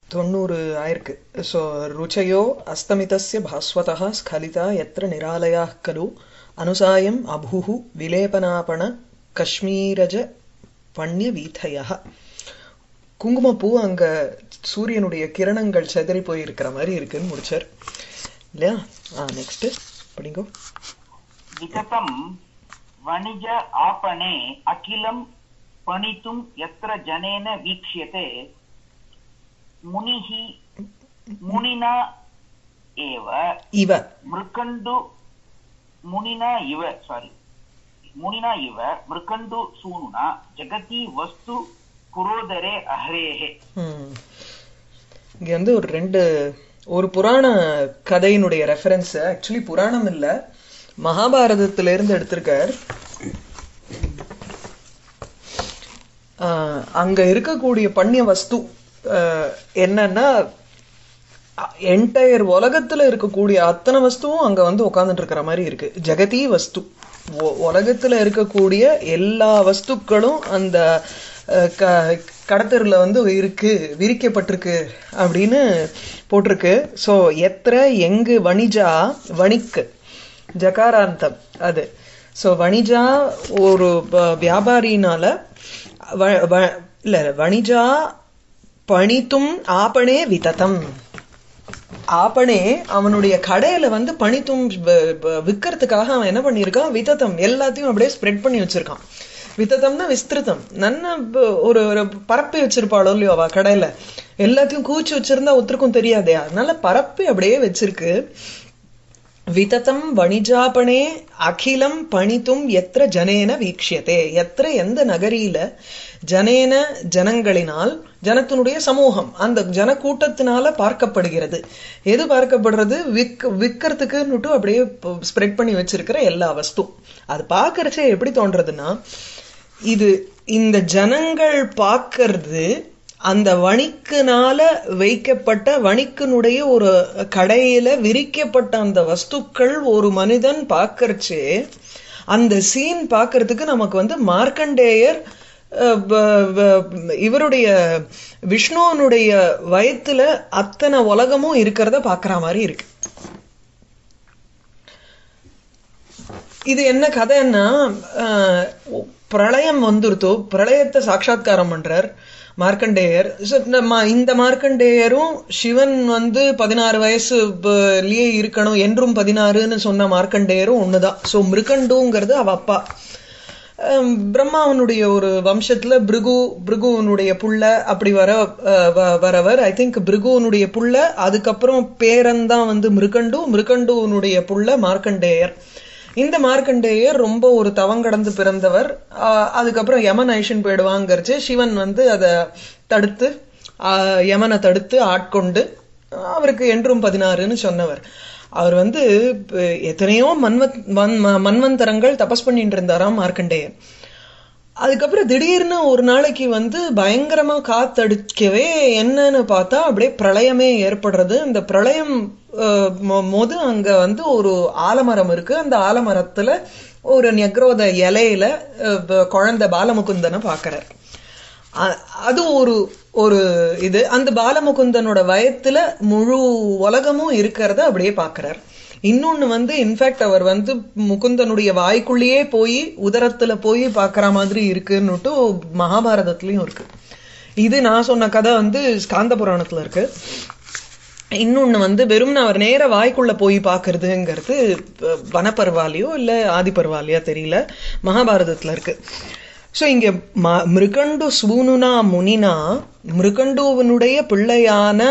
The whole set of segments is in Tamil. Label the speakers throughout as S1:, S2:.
S1: 90 ஆயிருக்கு. ஸோ ருச்சயோ அஸ்தமிதஸ்ய பாஸ்வதः ஸ்கலிதா யத்ர நிராலயாः கலு அனுசாயம் அபூஹு விலேபனாபண காஷ்மீரஜ பண்ய வீதயः. குங்குமப்பூ அங்க சூரியனுடைய கிரணங்கள் செதறி போயிருக்கிற மாதிரி இருக்குன்னு முடிச்சார் இல்லையா? நெக்ஸ்ட் படிங்கோ.
S2: विततं वणिज आपणे अखिलं पणितुं यत्र जनेन वीक्ष्यते मुनिः मुनिना एव
S1: இவ
S2: मृकण्डु मुनिना इव मुनिना इव मृकण्डु सूनुना जगति वस्तु पुरोदरे अहरेः.
S1: இங்க வந்து ஒரு புராண கதையினுடைய ரெஃபரன்ஸ், ஆக்சுவலி புராணம் இல்ல, மகாபாரதத்திலிருந்து எடுத்திருக்கார். அங்க இருக்கக்கூடிய பண்ய வஸ்து என்னன்னா, என்டையர் உலகத்துல இருக்கக்கூடிய அத்தனை வஸ்துவும் அங்க வந்து உட்கார்ந்துட்டு இருக்கிற மாதிரி இருக்கு. ஜெகதி வஸ்து, உலகத்துல இருக்கக்கூடிய எல்லா வஸ்துக்களும் அந்த கடத்தருல வந்து இருக்கு, விரிக்கப்பட்டிருக்கு அப்படின்னு போட்டிருக்கு. சோ எத்திர எங்கு வணிஜா, வணிக்கு ஜகாராந்தம் அது. சோ வணிஜா ஒரு வியாபாரினால இல்ல, வணிஜா பணித்தும் ஆபணே விததம். ஆபணே அவனுடைய கடையில வந்து பணித்தும் விற்கிறதுக்காக அவன் என்ன பண்ணிருக்கான், விததம் எல்லாத்தையும் அப்படியே ஸ்ப்ரெட் பண்ணி வச்சிருக்கான். விததம்னா விஸ்திருதம், நன்ன ஒரு பரப்பி வச்சிருப்பாளோ இல்லையோ அவ கடையில, எல்லாத்தையும் கூச்சி வச்சிருந்தா ஒருத்தருக்கும் தெரியாதே, அதனால பரப்பி அப்படியே வச்சிருக்கு. விததம் வணிஜாபணே அகிலம் பணித்தும் எத்திர ஜனேன வீக்ஷியதே. எத்திர எந்த நகரியில, ஜனேன ஜனங்களினால், ஜனத்தினுடைய சமூகம், அந்த ஜன கூட்டத்தினால பார்க்கப்படுகிறது. எது பார்க்கப்படுறது? விற்கிறதுக்குன்னுட்டு அப்படியே ஸ்ப்ரெட் பண்ணி வச்சிருக்கிற எல்லா வஸ்து. அது பார்க்கறச்சே எப்படி தோன்றதுன்னா, இது இந்த ஜனங்கள் பார்க்கறது அந்த வணிக்குனால வைக்கப்பட்ட, வணிக்கினுடைய ஒரு கடையில விரிக்கப்பட்ட அந்த வஸ்துக்கள் ஒரு மனிதன் பார்க்கறச்சே, அந்த சீன் பார்க்கறதுக்கு நமக்கு வந்து மார்க்கண்டேயர் இவருடைய விஷ்ணுவனுடைய வயத்துல அத்தனை உலகமும் இருக்கிறத பாக்குற மாதிரி இருக்கு. இது என்ன கதைன்னா, பிரளயம் வந்துருத்தோ, பிரளயத்தை சாட்சாத்காரம் பண்றார் மார்க்கண்டேயர். இந்த மார்க்கண்டேயரும் சிவன் வந்து 16 வயசுலயே இருக்கணும் என்றும் 16ன்னு சொன்ன மார்க்கண்டேயரும் ஒண்ணுதான். சோ மிருகண்டுங்கிறது அவ அப்பா. பிரம்மாவனுடைய ஒரு வம்சத்துல பிருகுவனுடைய புள்ள அப்படி வரவர். ஐ திங்க் பிருகுவனுடைய புள்ள, அதுக்கப்புறம் பேரன்தான் வந்து மிருகண்டுவனுடைய புள்ள மார்க்கண்டேயர். இந்த மார்க்கண்டேயர் ரொம்ப ஒரு தவங்கடந்து பிறந்தவர். அதுக்கப்புறம் யமன் ஐஷன் போயிடுவாங்கிறச்சு சிவன் வந்து அதை தடுத்து, யமனை தடுத்து ஆட்கொண்டு அவருக்கு என்றும் 16ன்னு சொன்னவர். அவர் வந்து எத்தனையோ மன்வந்தரங்கள் தபஸ் பண்ணிட்டு இருந்தாராம் மார்க்கண்டேயர். அதுக்கப்புறம் திடீர்னு ஒரு நாளைக்கு வந்து பயங்கரமா காத்தடிக்கவே என்னன்னு பார்த்தா அப்படியே பிரளயமே ஏற்படுறது. அந்த பிரளயம் போது அங்க வந்து ஒரு ஆலமரம் இருக்கு. அந்த ஆலமரத்துல ஒரு நெக்ரோத இலையில குழந்தை பாலமுகுந்தனை பாக்குறார். அது ஒரு இது, அந்த பாலமுகுந்தனோட வயத்துல முழு உலகமும் இருக்கிறத அப்படியே பாக்குறார். இன்னொன்னு வந்து இன்ஃபேக்ட் அவர் வந்து முகுந்தனுடைய வாய்க்குள்ளேயே போய் உதரத்துல போய் பாக்குற மாதிரி இருக்குன்னுட்டு மகாபாரதத்திலயும் இருக்கு. இது நான் சொன்ன கதை வந்து ஸ்காந்த புராணத்துல இருக்கு. இன்னொன்னு வந்து வெறும் அவர் நேர வாய்க்குள்ள போய் பாக்குறதுங்கிறது வனப்பர்வாலியோ இல்ல ஆதிபர்வாலியா தெரியல, மகாபாரதத்துல இருக்கு. சோ இங்க மிருகண்டு சூனுனா முனினா, மிருகண்டுவனுடைய பிள்ளையான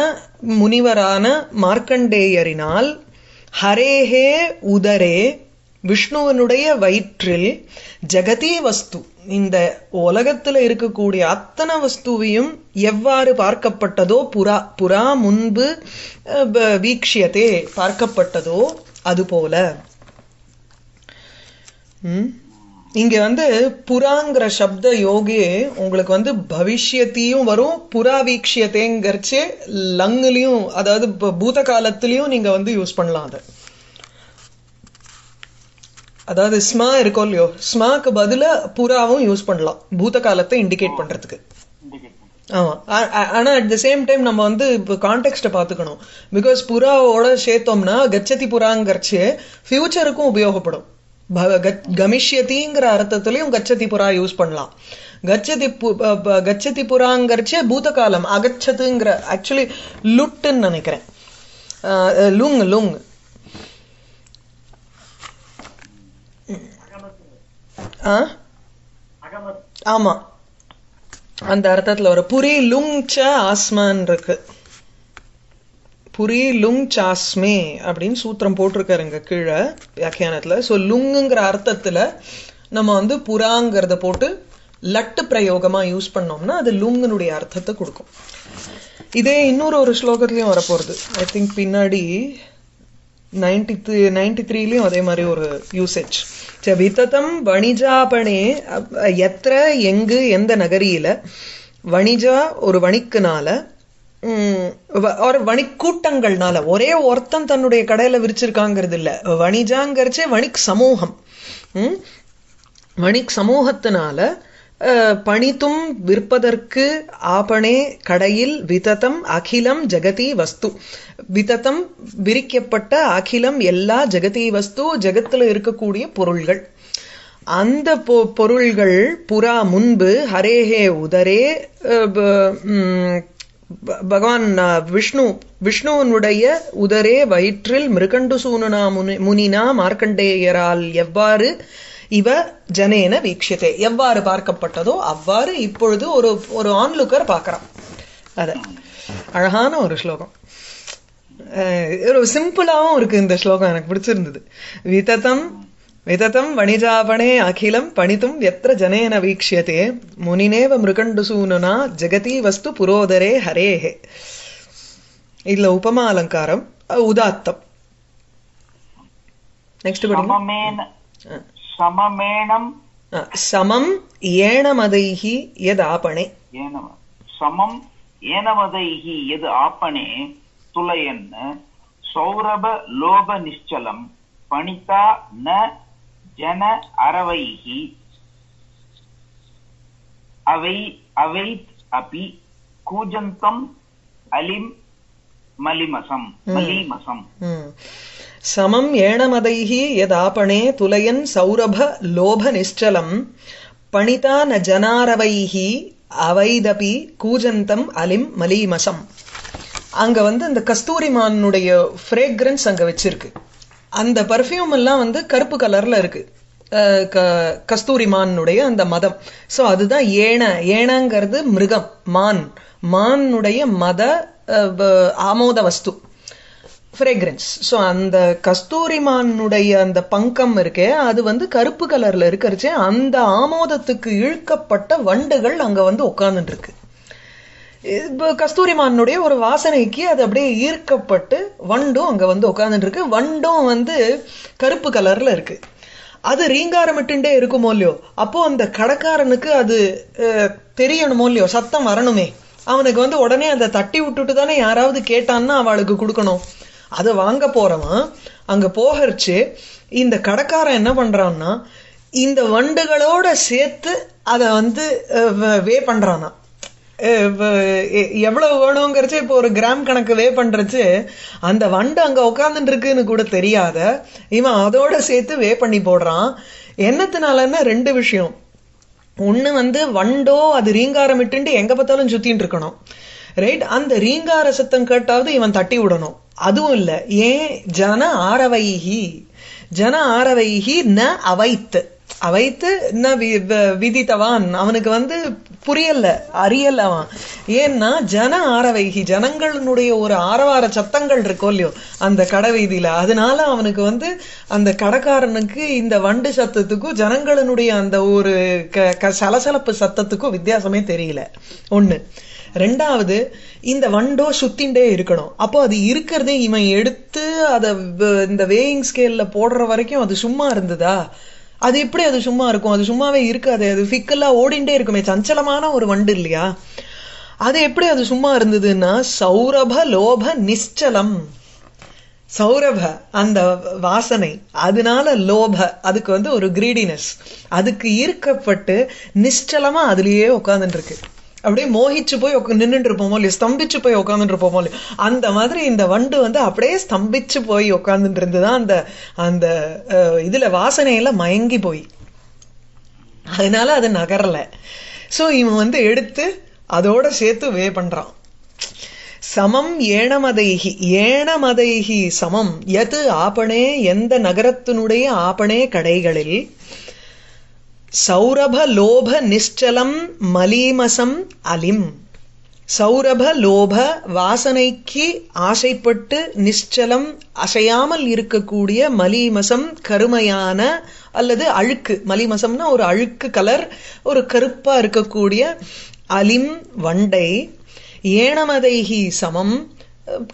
S1: முனிவரான மார்க்கண்டேயரினால், ஹரேஹே உதரே விஷ்ணுவனுடைய வயிற்றில், ஜெகதி வஸ்து இந்த உலகத்துல இருக்கக்கூடிய அத்தனை வஸ்துவையும் எவ்வாறு பார்க்கப்பட்டதோ, புறா முன்பு வீக்ஷியதே பார்க்கப்பட்டதோ அதுபோல. இங்க வந்து புறாங்கிற சப்த யோகே உங்களுக்கு வந்து பவிஷ்யத்தையும் வரும், புறா வீக்ஷியத்தேங்கிறச்சு லங்குலயும், அதாவது பூத காலத்திலயும் நீங்க வந்து யூஸ் பண்ணலாம். அதை அதாவது ஸ்மா இருக்கோ இல்லையோ, ஸ்மாக்கு பதில புறாவும் யூஸ் பண்ணலாம் பூத காலத்தை இண்டிகேட் பண்றதுக்கு. ஆமா. ஆனா அட் த சேம் டைம் நம்ம வந்து இப்போ கான்டெக்ஸ்ட பாத்துக்கணும். பிகாஸ் புறாவோட சேர்த்தோம்னா கச்சதி புறாங்கிறச்சு ஃபியூச்சருக்கும் உபயோகப்படும். கமிஷ்யதிங்கிற அர்த்தத்திலையும் கச்சதி புறா யூஸ் பண்ணலாம். கச்சதி புறாங்கிறச்சே பூதகாலம் அகச்சதுங்கிற ஆக்சுவலி லுட்டுன்னு நினைக்கிறேன். லுங் லுங் ஆமா அந்த அர்த்தத்துல வரும். புரி லுங் ச ஆஸ்மான் இருக்கு. புரி லுங் சாஸ்மே அப்படின்னு சூத்திரம் போட்டிருக்காருங்க கீழே வியாக்கியானத்துல. சோ லுங்குங்கிற அர்த்தத்துல நம்ம வந்து புறாங்கிறத போட்டு லட்டு பிரயோகமா யூஸ் பண்ணோம்னா அது லுங்கனுடைய அர்த்தத்தை கொடுக்கும். இதே இன்னொரு ஒரு ஸ்லோகத்திலயும் வரப்போறது. ஐ திங்க் பின்னாடி 93லயும் அதே மாதிரி ஒரு யூசேஜ். விததம் வணிஜாபணே எத்திர எங்கு எந்த நகரியில வணிஜா ஒரு வணிக்குனால ஒரு வணிக்கூட்டங்கள்னால ஒரே ஒருத்தன் தன்னுடைய கடையில விரிச்சிருக்காங்கிறது இல்ல. வணிஜாங்கிறச்சே வணிக் சமூகம். வணிக் சமூகத்தினால பணித்தும் விற்பதற்கு ஆபணே கடையில் விததம் அகிலம் ஜெகதி வஸ்து. விததம் விரிக்கப்பட்ட அகிலம் எல்லா ஜெகதி வஸ்து ஜெகத்துல இருக்கக்கூடிய பொருள்கள். அந்த பொருள்கள் புறா முன்பு ஹரேஹே உதரே பகவான் விஷ்ணுவனுடைய உதரே வயிற்றில் மிருகண்டு சூனுனா முனினா மார்க்கண்டேயரால் எவ்வாறு இவ ஜனேன வீக்ஷியதே எவ்வாறு பார்க்கப்பட்டதோ அவ்வாறு இப்பொழுது ஒரு ஆன்லுக்கர் பார்க்கறான். அத அழகான ஒரு ஸ்லோகம். ஒரு சிம்பிளாவும் இருக்கு இந்த ஸ்லோகம். எனக்கு பிடிச்சிருந்தது. விததம் வணிஜாபணே அகிலம் பணித்தும் எத்திர ஜனேன வீக்ஷியதே முனினேவ மிருகண்டு சூனுனா ஜெகதி வஸ்து புரோதரே ஹரேஹே. இதுல உபமா அலங்காரம் உதாத்தம். நெக்ஸ்ட் படிங்க.
S2: सममेणं
S1: समं येणमदैः यद् आपणे
S2: समं येणमदैः यद् आपणे तुलयन् सौरभ लोभ निश्चलं पणिता न जन अरवैः अवैत् अपि कूजन्तं अलिं मलिमसम्
S1: समं येणमदैः यदापणे तुलयन् सौरभ लोभ निश्चलं पणिता न जनारवैः अवैदपि कूजन्तं अलिं मलीमसम्. அங்க வந்து இந்த கஸ்தூரிமானுடைய ஃப்ரேக்ரன்ஸ் அங்க வச்சிருக்கு. அந்த பர்ஃபியூம் எல்லாம் வந்து கருப்பு கலர்ல இருக்கு. கஸ்தூரிமானுடைய அந்த மதம். சோ அதுதான் ஏனங்கிறது மிருகம் மானுடைய மத ஆமோத வஸ்து ஃப்ரேக்ரன்ஸ். ஸோ அந்த கஸ்தூரிமானுடைய அந்த பங்கம் இருக்கே அது வந்து கருப்பு கலர்ல இருக்கிறச்சே அந்த ஆமோதத்துக்கு இழுக்கப்பட்ட வண்டுகள் அங்க வந்து உட்கார்ந்துட்டு இருக்கு. கஸ்தூரிமானுடைய ஒரு வாசனைக்கு அது அப்படியே ஈர்க்கப்பட்டு வண்டும் அங்க வந்து உட்கார்ந்துட்டு இருக்கு. வண்டும் வந்து கருப்பு கலர்ல இருக்கு. அது ரீங்காரமிட்டுண்டே இருக்குமோ இல்லையோ, அப்போ அந்த கடைக்காரனுக்கு அது தெரியணுமோ இல்லையோ, சத்தம் வரணுமே. அவனுக்கு வந்து உடனே அதை தட்டி விட்டுட்டு தானே யாராவது கேட்டான்னா அவளுக்கு கொடுக்கணும். அதை வாங்க போறவன் அங்க போகரிச்சு இந்த கடைக்காரன் என்ன பண்றான்னா இந்த வண்டுகளோட சேர்த்து அதை வந்து வே பண்றானா. எவ்வளவு வேணுங்கிறச்சு இப்போ ஒரு கிராம் கணக்கு வே பண்றச்சு அந்த வண்டு அங்க உட்கார்ந்துட்டு இருக்குன்னு கூட தெரியாத இவன் அதோட சேர்த்து வே பண்ணி போடுறான். என்னத்தினாலன்னா ரெண்டு விஷயம். ஒண்ணு வந்து வண்டோ அது ரீங்காரமிட்டு எங்க பார்த்தாலும் சுத்தின்னு இருக்கணும், ரைட்? அந்த ரீங்கார சத்தம் கேட்டாவது இவன் தட்டி விடணும். அதுவும் இல்ல. ஏன் ஜன ஆரவைஹி ந அவைத்து ந விதித்தவான். அவனுக்கு வந்து புரியல, அறியல அவன். ஏன்னா ஜன ஆரவைஹி ஜனங்களுடைய ஒரு ஆரவார சத்தங்கள் இருக்கோ இல்லையோ அந்த கடை வீதியில, அதனால அவனுக்கு வந்து அந்த கடைக்காரனுக்கு இந்த வண்டு சத்தத்துக்கும் ஜனங்களுடைய அந்த ஒரு சலசலப்பு சத்தத்துக்கும் வித்தியாசமே தெரியல. ஒண்ணு. ரெண்டாவது, இந்த வண்டோ சுத்திண்டே இருக்கணும். அப்போ அது இருக்கிறதே இவன் எடுத்து அத இந்த வேயிங் ஸ்கேல்ல போடுற வரைக்கும் அது சும்மா இருந்ததா? அது எப்படி அது சும்மா இருக்கும்? அது சும்மாவே இருக்காது. அது ஃபிக்கலா ஓடிண்டே இருக்குமே, சஞ்சலமான ஒரு வண்டு இல்லையா? அது எப்படி அது சும்மா இருந்ததுன்னா சௌரப லோப நிச்சலம். சௌரப அந்த வாசனை, அதனால லோப அதுக்கு வந்து ஒரு கிரீடினஸ், அதுக்கு ஈர்க்கப்பட்டு நிச்சலமா அதுலயே உட்கார்ந்துட்டு இருக்கு. அப்படியே மோகிச்சு போய் நின்றுட்டு இருப்போமோ இல்லையோ, ஸ்தம்பிச்சு போய் உட்காந்துட்டு இருப்போமோ இல்லையோ, அந்த மாதிரி இந்த வண்டு வந்து அப்படியே ஸ்தம்பிச்சு போய் உட்காந்துட்டு இருந்துதான் அந்த அந்த இதுல வாசனையில மயங்கி போய், அதனால அது நகரல. சோ இவன் வந்து எடுத்து அதோட சேர்த்து வே பண்றான். சமம் ஏணமதைகி, ஏணமதைகி சமம் எது ஆபணே, எந்த நகரத்தினுடைய ஆபணே கடைகளில், சௌரப லோப நிஷ்சலம் மலீமசம் அலிம். சௌரப லோப வாசனைக்கு ஆசைப்பட்டு நிஷ்சலம் அசையாமல் இருக்கக்கூடிய மலீமசம் கருமையான அல்லது அழுக்கு, மலிமசம்னா ஒரு அழுக்கு கலர், ஒரு கருப்பா இருக்கக்கூடிய அலிம் வண்டை, ஏணமதைகி சமம்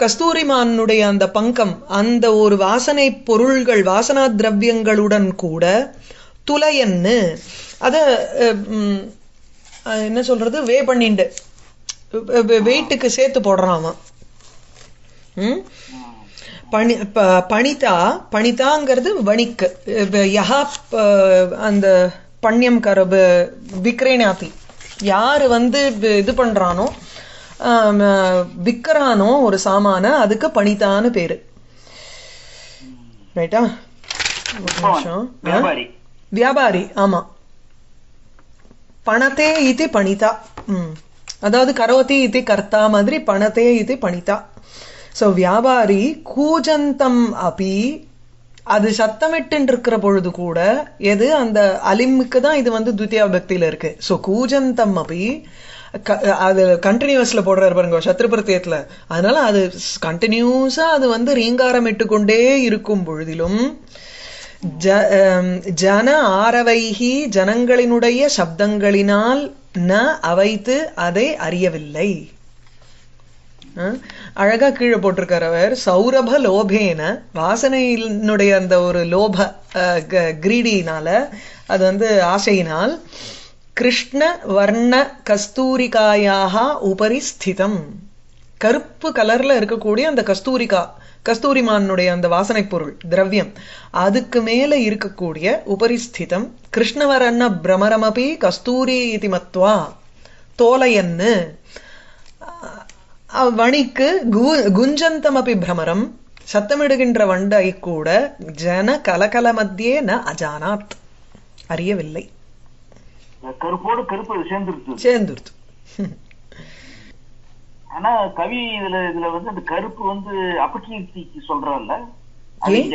S1: கஸ்தூரிமானுடைய அந்த பங்கம், அந்த ஒரு வாசனை பொருள்கள் வாசனா திரவியங்களுடன் கூட துளையன்னு அத என்ன சொல்றது வே பண்ணிண்டு வெயிட்டுக்கு சேர்த்து போடுறான். பணிதா, பணிதாங்கிறது வணிக்கு, யஹா அந்த பண்யம் கரபு விக்ரேனாதி, யாரு வந்து இது பண்றானோ விக்கிறானோ ஒரு சாமான, அதுக்கு பணிதான்னு பேரு. ரைட்டா? வியாபாரி. ஆமா, பணத்தே இது பணிதா. அதாவது கரோதி இது கர்த்தா மாதிரி பணத்தே இது பணிதா. சோ வியாபாரி கூஜந்தம் அபி, அது சத்தமிட்டு இருக்கிற பொழுது கூட, எது அந்த அலிமுக்கு தான் இது வந்து துத்தியா பக்தியில இருக்கு. சோ கூஜந்தம் அபி, அது கண்டினியூஸ்ல போடுறாரு பாருங்க சத்ருபிரத்தியத்துல, அதனால அது கண்டினியூஸா அது வந்து ரீங்காரம் இட்டு கொண்டே இருக்கும் பொழுதிலும், ஜன ஆரவைகி ஜனங்களினுடைய சப்தங்களினால் ந அவைத்து அதை அறியவில்லை. அழகா கீழே போட்டிருக்கார் அவர். சௌரப லோபேன, வாசனையினுடைய அந்த ஒரு லோப கிரீடினால, அது வந்து ஆசையினால், கிருஷ்ண வர்ண கஸ்தூரிகாயாக உபரி ஸ்திதம், கருப்பு கலர்ல இருக்கக்கூடிய அந்த கஸ்தூரிகா, கஸ்தூரிமானுடைய அந்த வாசனை பொருள் திரவியம், அதுக்கு மேல இருக்கக்கூடிய உபரிஸ்திதம் கிருஷ்ணவர்ண பிரமரமபி கஸ்தூரி இதி மத்வா தோலையன்னு, வணிக்கு குஞ்சந்தம் அபி பிரமரம், சத்தமிடுகின்ற வண்டை கூட ஜன கலகல மத்தியே ந அஜானாத், அறியவில்லை.
S2: கருப்போடு கருப்பு
S1: சேர்ந்துருத்து.
S2: ஆனா கவி இதுல வந்து அந்த கருப்பு வந்து அபகீர்த்திக்கு சொல்றல்ல,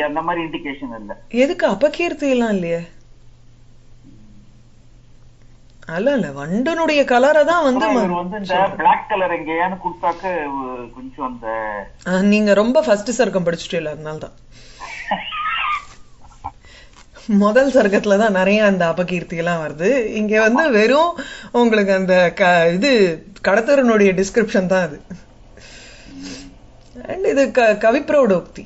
S2: அந்த மாதிரி இண்டிகேஷன் இல்ல.
S1: எதுக்கு அபகீர்த்தி எல்லாம் இல்லையே? அல்ல, வண்டனுடைய கலரை தான் வந்து
S2: இந்த பிளாக் கலர் எங்கேயானு கொடுத்தாக்க கொஞ்சம் அந்த,
S1: நீங்க ரொம்ப ஃபர்ஸ்ட் சர்க்கம் படிச்சுட்டீங்க, அதனால்தான் முதல் சர்க்கத்துலதான் நிறைய அந்த அபகீர்த்தி எல்லாம் வருது. இங்க வந்து வெறும் உங்களுக்கு அந்த இது கடத்தரனுடைய டிஸ்கிரிப்ஷன் தான் அது. அண்ட் இது கவிப்ரோடோக்தி.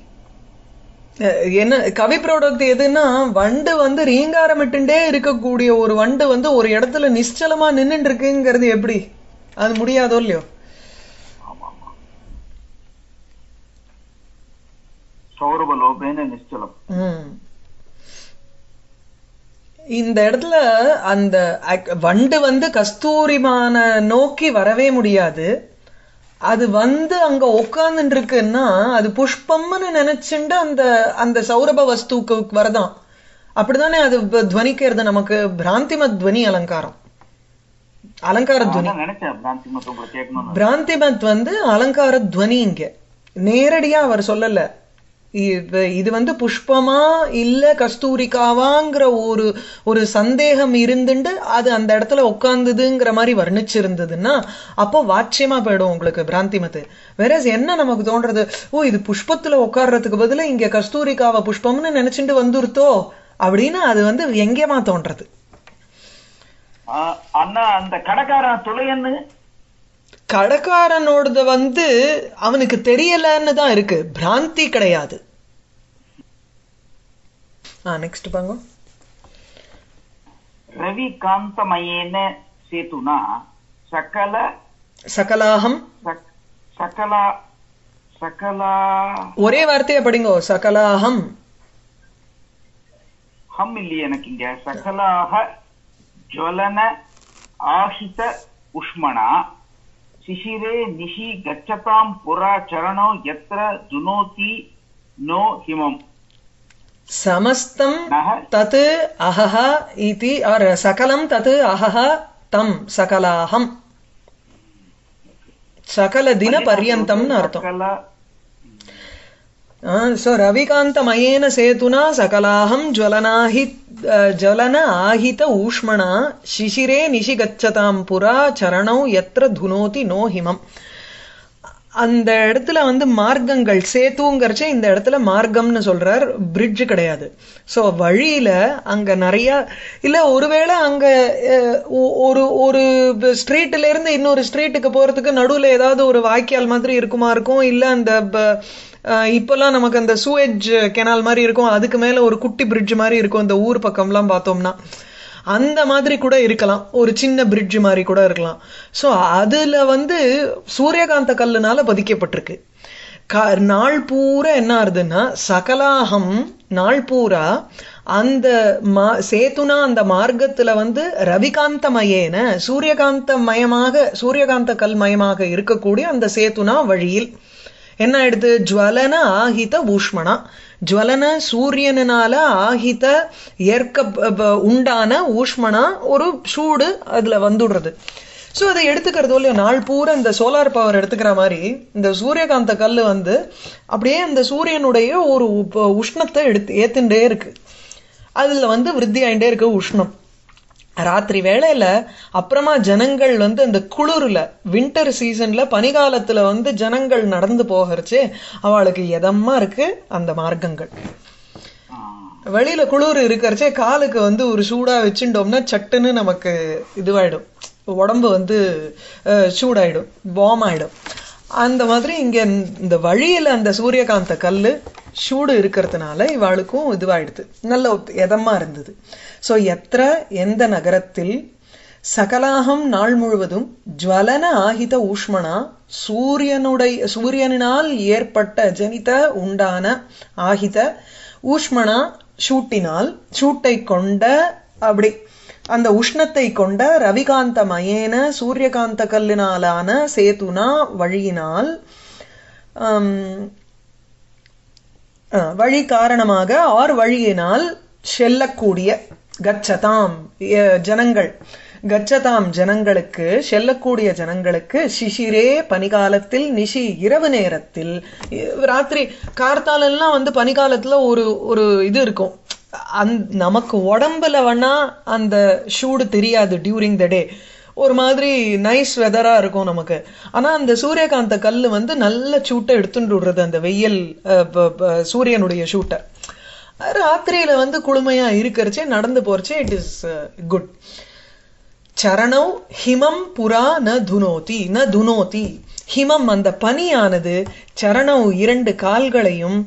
S1: என்ன கவிப்ரோடோக்தி எதுன்னா, வண்டு வந்து ரீங்காரமிட்டுண்டே இருக்கக்கூடிய ஒரு வண்டு வந்து ஒரு இடத்துல நிச்சலமா நின்னுட்டு இருக்குங்கிறது எப்படி? அது முடியாதோ இல்லையோ?
S2: நிச்சலம்.
S1: இந்த இடத்துல அந்த வண்டு வந்து கஸ்தூரிமான நோக்கி வரவே முடியாது. அது வந்து அங்க உட்கார்ந்து இருக்குன்னா அது புஷ்பம்னு நினைச்சுட்டு அந்த அந்த சௌரப வஸ்துக்கு வரதான். அப்படிதானே அது துவனிக்கிறது நமக்கு. பிராந்திமத் துவனி அலங்காரம், அலங்கார துவனி. பிராந்திமத் வந்து அலங்கார துவனி. இங்க நேரடியா அவர் சொல்லல இது வந்து புஷ்பமா இல்ல கஸ்தூரிக்காவாங்கிற ஒரு ஒரு சந்தேகம் இருந்துட்டு அது அந்த இடத்துல உட்கார்ந்துதுங்கிற மாதிரி வர்ணிச்சிருந்ததுன்னா அப்போ வாட்சியமா போயிடும் உங்களுக்கு பிராந்திமத்து. வேற என்ன நமக்கு தோன்றது, ஓ இது புஷ்பத்துல உட்கார்றதுக்கு பதிலா இங்க கஸ்தூரிக்காவ புஷ்பம்னு நினைச்சுட்டு வந்துருத்தோ அப்படின்னு அது வந்து எங்கேமா தோன்றது.
S2: அந்த கடைக்காரன் துளையன்னு
S1: கடைக்காரனோட வந்து அவனுக்கு தெரியலன்னு தான் இருக்கு, பிராந்தி கிடையாது. நெக்ஸ்ட் பாங்க.
S2: ரவி காந்தமயேன சேதுனா சகல சகலாஹம் சகலா சகலா
S1: ஒரே வார்த்தையை படிங்கோ. சகலாஹம்
S2: ஹம் இல்லையே எனக்கு இங்க. சகலாஹ ஜுவலன ஆஹித உஷ்மணா சிசிரே நிஷி கச்சதாம் புரா சரணோ யத்ர துனோதி நோ ஹிமம்.
S1: समस्तं तत् अहः इति और सकलं तत् अहः तं सकलाहं सकल दिन पर्यन्तं अर्थम्. सो रविकान्तमयेन सेतुना सकलाहं ज्वलन आहित ऊष्मणा शिशिरे निशि गच्छतां पुरा चरणौ यत्र धुनोति नो हिमम्. அந்த இடத்துல வந்து மார்க்கங்கள் சேத்துங்கிறச்சே இந்த இடத்துல மார்க்கம்னு சொல்றார், பிரிட்ஜ் கிடையாது. சோ வழியில அங்க நிறைய இல்ல, ஒருவேளை அங்க ஒரு ஒரு ஸ்ட்ரீட்ல இருந்து இன்னொரு ஸ்ட்ரீட்டுக்கு போறதுக்கு நடுவுல ஏதாவது ஒரு வாய்க்கால் மாதிரி இருக்குமா இருக்கும், இல்ல அந்த இப்பெல்லாம் நமக்கு அந்த சூயேஜ் கெனால் மாதிரி இருக்கும், அதுக்கு மேல ஒரு குட்டி பிரிட்ஜ் மாதிரி இருக்கும் இந்த ஊர் பக்கம்லாம் பார்த்தோம்னா, அந்த மாதிரி கூட இருக்கலாம், ஒரு சின்ன பிரிட்ஜ் மாதிரி கூட இருக்கலாம். சோ அதுல வந்து சூரியகாந்த கல்லுனால பதிக்கப்பட்டிருக்கு. நாள் பூரா என்ன ஆறுதுன்னா சகலாகம் நாள் பூரா அந்த சேத்துனா அந்த மார்க்கத்துல வந்து ரவிகாந்தமயேன சூரியகாந்த கல் மயமாக இருக்கக்கூடிய அந்த சேத்துனா வழியில் என்ன ஆயிடுது, ஜுவலன ஆஹித ஊஷ்மணா, ஜுவலன சூரியனால ஆஹித ஏற்க உண்டான ஊஷ்மணா ஒரு சூடு அதுல வந்துடுறது. சோ அதை எடுத்துக்கிறது இல்லையா, நாள் பூரா இந்த சோலார் பவர் எடுத்துக்கிற மாதிரி இந்த சூரியகாந்த கல்லு வந்து அப்படியே இந்த சூரியனுடைய ஒரு உஷ்ணத்தை ஏத்துட்டே இருக்கு, அதுல வந்து விருத்தி ஆயிட்டே இருக்கு உஷ்ணம். ராத்திரி வேளையில அப்புறமா ஜனங்கள் வந்து அந்த குளிர்ல வின்டர் சீசன்ல பனிகாலத்துல வந்து ஜனங்கள் நடந்து போகிறச்சு அவளுக்கு எதமா இருக்கு அந்த மார்க்கங்கள். வெளியில குளிர் இருக்கிறச்சே காலுக்கு வந்து ஒரு சூடா வச்சுட்டோம்னா சட்டுன்னு நமக்கு இதுவாயிடும், உடம்பு வந்து சூடாயிடும், வார்ம் ஆயிடும். அந்த மாதிரி இங்க இந்த வழியில அந்த சூரியகாந்த கல்லு சூடு இருக்கிறதுனால இவாளுக்கும் இதுவாயிடுது, நல்ல எதமா இருந்தது. சோ எத்திர எந்த நகரத்தில் சகலாகம் நாள் முழுவதும் ஜுவலன ஆஹித ஊஷ்மணா சூரியனால் ஏற்பட்ட ஜனித உண்டான ஆஹித ஊஷ்மணா சூட்டை கொண்ட அப்படி அந்த உஷ்ணத்தை கொண்ட ரவிகாந்தமயேன சூரியகாந்த கல்லினாலான சேதுனா வழியினால் வழி காரணமாக ஆர் வழியினால் செல்லக்கூடிய கச்சதாம் ஜனங்கள், கச்சதாம் ஜனங்களுக்கு செல்லக்கூடிய ஜனங்களுக்கு சிசிரே பனிகாலத்தில் நிஷி இரவு நேரத்தில், ராத்திரி கார்த்தாலெல்லாம் வந்து பனிகாலத்துல ஒரு இது இருக்கும், நமக்கு உடம்புல வேணா அந்த சூடு தெரியாது டியூரிங் த டே, ஒரு மாதிரி நைஸ் வெதரா இருக்கும் நமக்கு. ஆனா அந்த சூரியகாந்த கல்லு வந்து நல்ல சூட்டை எடுத்துட்டு விடுறது, அந்த வெயில் சூரியனுடைய சூட்டை. ராத்திரியில வந்து குளுமையா இருக்கிறச்சே நடந்து போறச்சே இட் இஸ் குட். சரணவ் ஹிமம் புரா ந துனோதி ஹிமம் அந்த பனியானது சரணவ் இரண்டு கால்களையும்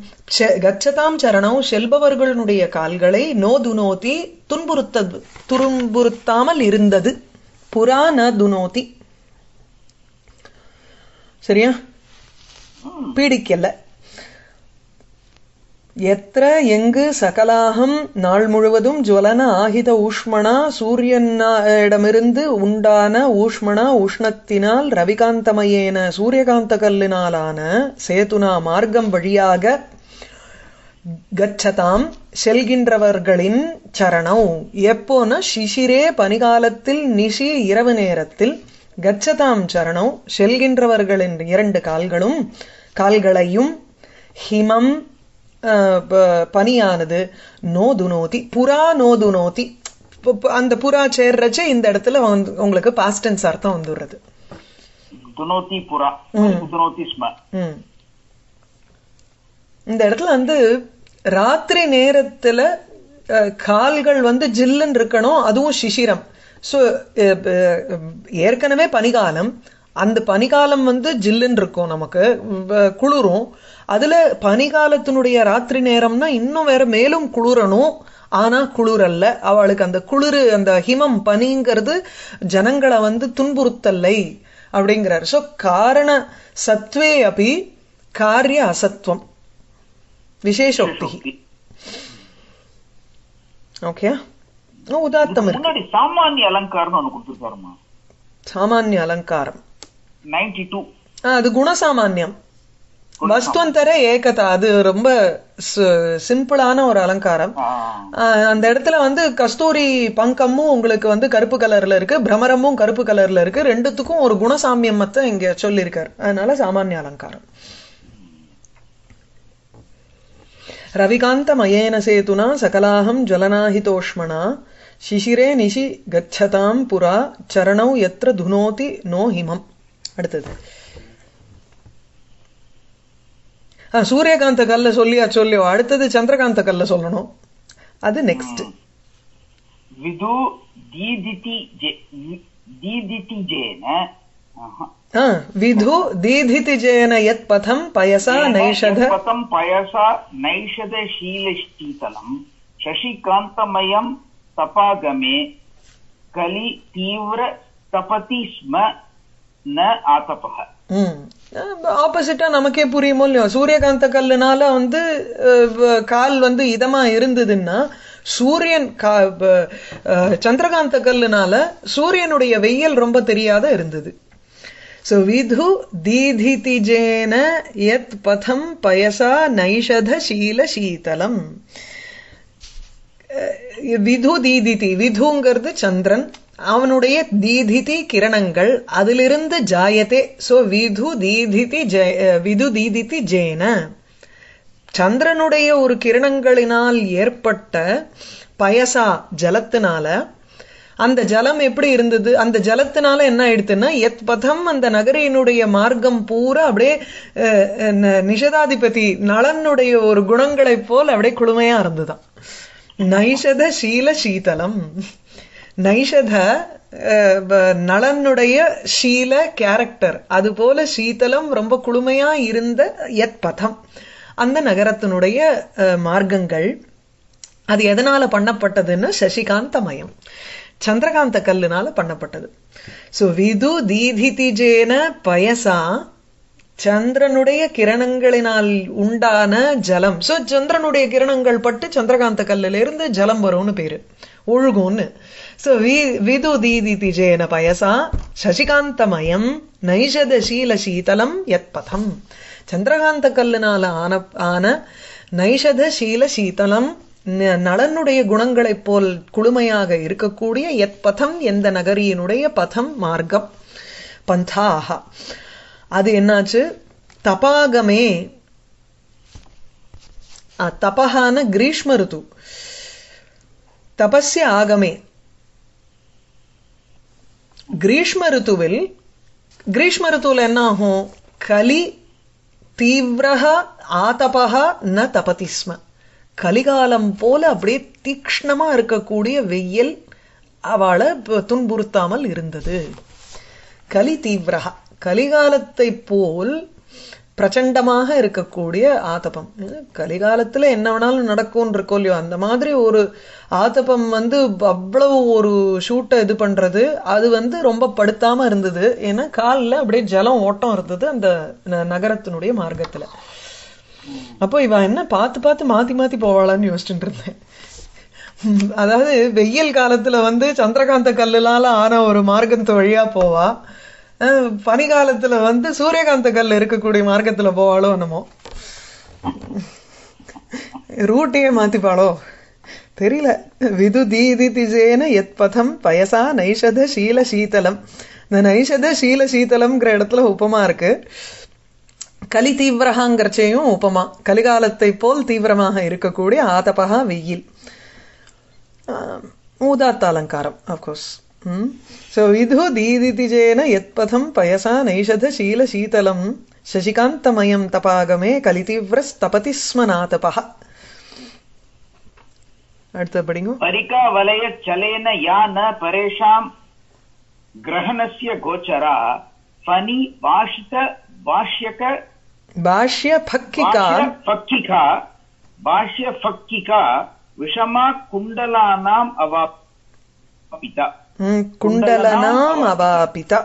S1: கச்சதாம் சரணவ் செல்பவர்களுடைய கால்களை நோ துனோதி துன்புறுத்தாமல் இருந்தது. புரா ந துனோதி, சரியா, பீடிக்கல. எத்திர எங்கு சகலாகம் நாள் முழுவதும் ஜுவலன ஆஹித ஊஷ்மணா சூரியனிடமிருந்து உண்டான ஊஷ்மணா உஷ்ணத்தினால் ரவிகாந்தமயேன சூரியகாந்த கல்லினாலான சேதுனா மார்க்கம் வழியாக கச்சதாம் செல்கின்றவர்களின் சரணம் எப்போன சிசிரே பனிகாலத்தில் நிஷி இரவு நேரத்தில் கச்சதாம் சரணம் செல்கின்றவர்களின் இரண்டு கால்களையும் ஹிமம் பனியானது நோதுனோதி புரா நோதுனோதி, அந்த புறா சேர்றச்சே இந்த இடத்துல உங்களுக்கு பாஸ்ட் டென்ஸ் அர்த்தம் வந்துடுறது. இந்த இடத்துல வந்து ராத்திரி நேரத்துல கால்கள் வந்து ஜில்லுன்னு இருக்கணும், அதுவும் சிசிரம். சோ ஏற்கனவே பனிகாலம், அந்த பனிகாலம் வந்து ஜில்லுன்னு இருக்கும், நமக்கு குளிரும். அதுல பனிகாலத்தினுடைய ராத்திரி நேரம்னா இன்னும் வேற மேலும் குளிரணும், ஆனா குளிர் அல்ல அவளுக்கு. அந்த குளிர் அந்த ஹிமம் பனிங்கிறது ஜனங்களை வந்து துன்புறுத்தல்லை அப்படிங்கிறார். சோ காரண சத்வே அபி காரிய அசத்வம் விசேஷோக்தி. ஓகே, உதாத்தம் இருக்கு.
S2: சாமானிய அலங்காரம் ஒண்ணு கொடுத்துருக்காருமா.
S1: சாமானிய அலங்காரம்
S2: 92.
S1: அது குணசாமான்யம். வஸ்துவந்தர ஏகதா, அது ரொம்ப சிம்பிளான ஒரு அலங்காரம். அந்த இடத்துல வந்து கஸ்தூரி பங்கமும் உங்களுக்கு வந்து கருப்பு கலர்ல இருக்கு, பிரமரமும் கருப்பு கலர்ல இருக்கு. ரெண்டுத்துக்கும் ஒரு குணசாமியம் மத்த இங்க சொல்லியிருக்காரு. அதனால சாமானிய அலங்காரம். ரவிகாந்தமயேன சேதுனா சகலாஹம் ஜலநாஹிதோஷ்மணா சிசிரே நிஷி கச்சதாம் புரா சரணௌ யத்ர துனோதி நோ ஹிமம். அடுத்தது சூரியகாந்த கல்ல சொல்லியோ, அடுத்தது சந்திரகாந்த கல்ல சொல்லணும். அது நெக்ஸ்ட்.
S2: விது தீதிதி ஜேன
S1: விது தீதிதி ஜேன யத் பதம் பயசா
S2: நைஷத ஷீலஷ்டீதலம் சசிகாந்தமயம் தபாகமே கலி தீவிர தபதி ஸ்ம ந ஆதபஹ.
S1: ஆப்போசிட்டா நமக்கே புரியுமோ இல்லையோ. சூரியகாந்த கல்லுனால வந்து கால் வந்து இதமா இருந்ததுன்னா, சூரியன் சந்திரகாந்த கல்லுனால சூரியனுடைய வெயில் ரொம்ப தெரியாத இருந்தது. சோ விது தீதிதிஜேன யத் பதம் பயசா நைஷத ஷீல சீதலம். விது தீதிதி, விதுங்கிறது சந்திரன், அவனுடைய தீதிதி கிரணங்கள், அதிலிருந்து ஜாயத்தே. சோ விது தீதிதி ஜேன, சந்திரனுடைய ஒரு கிரணங்களினால் ஏற்பட்ட பயசா ஜலத்தினால, அந்த ஜலம் எப்படி இருந்தது, அந்த ஜலத்தினால என்ன ஆயிடுத்துன்னா எத் பதம், அந்த நகரினுடைய மார்க்கம் பூரா அப்படியே நிஷதாதிபதி நளனுடைய ஒரு குணங்களை போல் அப்படியே குளுமையா இருந்துதான். நைஷத ஷீல சீதலம், நைஷத நளனுடைய ஷீல கேரக்டர், அது போல சீதலம் ரொம்ப குளுமையா இருந்த யத் பதம், அந்த நகரத்தினுடைய மார்க்கங்கள். அது எதனால பண்ணப்பட்டதுன்னு சசிகாந்தமயம், சந்திரகாந்த கல்லுனால பண்ணப்பட்டது. சோ விது தீதிதிஜேன பயசா, சந்திரனுடைய கிரணங்களினால் உண்டான ஜலம். சோ சந்திரனுடைய கிரணங்கள் பட்டு சந்திரகாந்த கல்லுல இருந்து ஜலம் வரும்னு பேரு, ஒழுகும்னு. சோ விது தீதிதிஜேன பயசா சசிகாந்தமயம் நைஷத ஷீல சீதலம் யத் பதம், சந்திரகாந்த கல்லுனால ஆன நைஷத ஷீல சீதலம், நளனுடைய குணங்களைப் போல் குளுமையாக இருக்கக்கூடிய யத் பதம், எந்த நகரியினுடைய பதம் மார்க்கம், பந்தாக. அது என்னாச்சு, தபாகமே, தபஹான கிரீஷ்ம ருத்து, தபஸ்ய ஆகமே. கிரீஷ்ம ருத்துவில், கிரீஷ்ம ருத்துவில் என்ன ஆகும், கலி தீவிரஹ ஆதபஹ ந தபதிஸ்ம, கலிகாலம் போல அப்படியே தீக்ஷ்ணமா இருக்கக்கூடிய வெயில் அவளை துன்புறுத்தாமல் இருந்தது. கலி தீவிரஹ, கலிகாலத்தை போல் பிரச்சண்டமாக இருக்கக்கூடிய ஆதபம். கலிகாலத்துல என்ன வேணாலும் நடக்கும் இருக்கோ இல்லையோ, அந்த மாதிரி ஒரு ஆதபம் வந்து அவ்வளவு ஒரு ஷூட்டை இது பண்றது, அது வந்து ரொம்ப படுத்தாம இருந்தது. ஏன்னா காலில் அப்படியே ஜலம் ஓட்டம் இருந்தது அந்த நகரத்தினுடைய மார்க்கத்துல. அப்போ இவ என்ன பார்த்து பார்த்து மாத்தி மாத்தி போவாளான்னு யோசிச்சுட்டு இருந்தேன். அதாவது வெயில் காலத்துல வந்து சந்திரகாந்த கல்லுனால ஆன ஒரு மார்க்கத்து வழியா போவா, பனிகாலத்துல வந்து சூரியகாந்த கல் இருக்கக்கூடிய மார்க்கத்துல போவாளோ என்னமோ, ரூட்டையே மாத்திப்பாளோ தெரியல. விது தீதிதிஜேன யத் பதம் பயசா நைஷத ஷீல சீதலம். இந்த நைஷத ஷீல சீதலம்ங்கிற இடத்துல உப்பமா இருக்கு, கலி தீவிரகாங்கிறச்சையும் உப்பமா, கலிகாலத்தை போல் தீவிரமாக இருக்கக்கூடிய ஆதபகா வெயில், ஊதாத்த அலங்காரம் அப்கோர்ஸ். சோ விது தீதிதிஜேன யத் பதம் பயசா நைஷத ஷீல சீதலம் சசிகாந்தமயம் தபாகமே கலி தீவிரஸ் தபதி ஸ்ம நாதபஹ. அடுத்த படிங்க.
S2: பரிகா வலய சலேன யா ந பரேஷாம் கிரஹணஸ்ய கோச்சரா ஃபனி வாஷித வாஷ்யக
S1: பாஷ்ய ஃபக்கிகா
S2: பாஷ்ய ஃபக்கிகா விஷமா குண்டலானாம் அவாபிதா.
S1: குண்டலனாம் அவாபிதா.